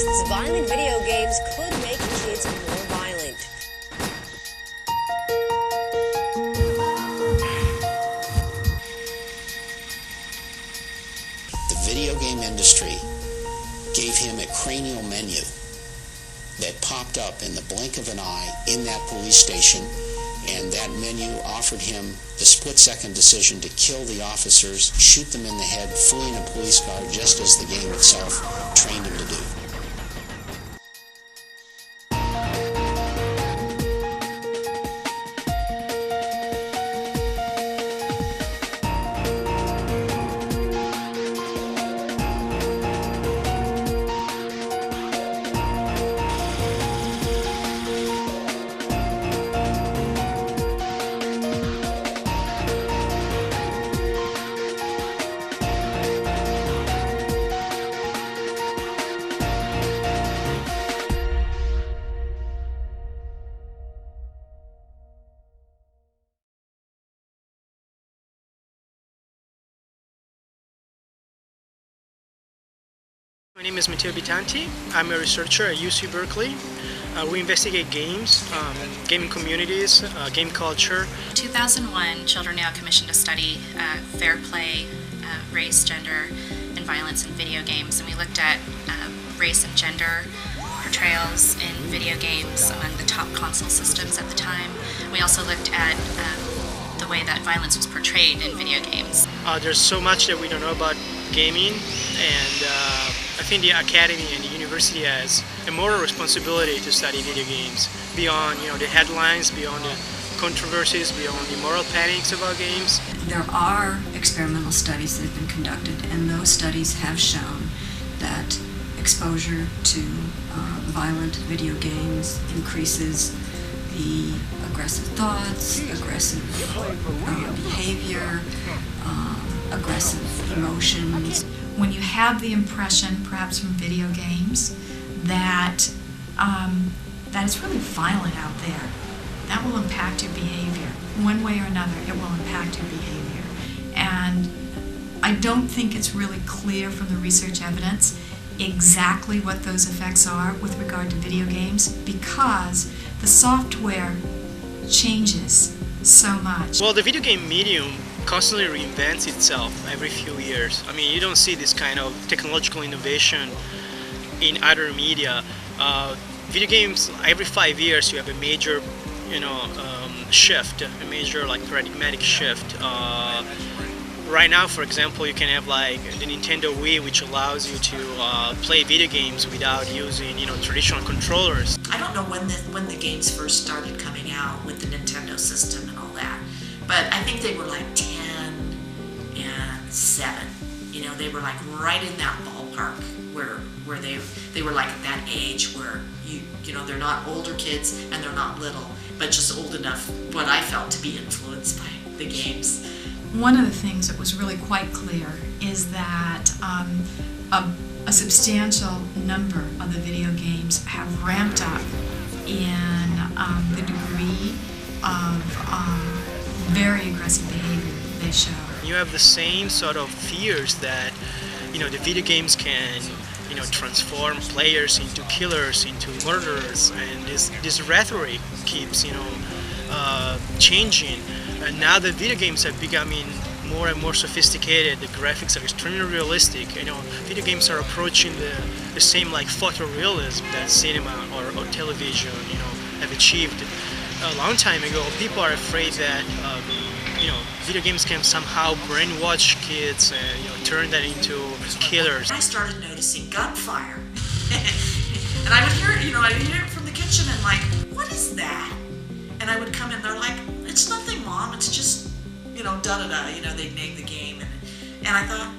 suggests violent video games could make kids more violent. The video game industry gave him a cranial menu that popped up in the blink of an eye in that police station, and that menu offered him the split-second decision to kill the officers, shoot them in the head, fleeing a police car, just as the game itself trained him to do. My name is Matteo Bitanti. I'm a researcher at UC Berkeley. We investigate games, gaming communities, game culture. In 2001, children now commissioned a study, fair play, race, gender, and violence in video games. And we looked at race and gender portrayals in video games among the top console systems at the time. We also looked at the way that violence was portrayed in video games. There's so much that we don't know about gaming, and I think the academy and the university has a moral responsibility to study video games beyond, the headlines, beyond the controversies, beyond the moral panics about games. There are experimental studies that have been conducted, and those studies have shown that exposure to violent video games increases the aggressive thoughts, aggressive behavior, aggressive emotions. When you have the impression, perhaps from video games, that that it's really violent out there, that will impact your behavior. One way or another, it will impact your behavior. And I don't think it's really clear from the research evidence exactly what those effects are with regard to video games, because the software changes so much. Well, the video game medium constantly reinvents itself every few years. I mean, you don't see this kind of technological innovation in other media. Video games, every 5 years you have a major, shift, a major paradigmatic shift. Right now, for example, you can have the Nintendo Wii, which allows you to play video games without using, traditional controllers. I don't know when the games first started coming out with the Nintendo system and all that, but I think they were 10 and 7. They were right in that ballpark where they were at that age where they're not older kids and they're not little, but just old enough, what I felt, to be influenced by the games. One of the things that was really quite clear is that a substantial number of the video games have ramped up in the degree of very aggressive behavior they show. You have the same sort of fears that, the video games can, transform players into killers, into murderers, and this rhetoric keeps, changing. And now that video games are becoming more and more sophisticated, the graphics are extremely realistic. Video games are approaching the same photorealism that cinema or television, have achieved a long time ago. People are afraid that video games can somehow brainwash kids and turn them into killers. I started noticing gunfire, and I would hear it. I would hear it from the kitchen, and what is that? And I would come in, they're like, it's nothing, Mom, it's just, da-da-da, they'd name the game. And I thought,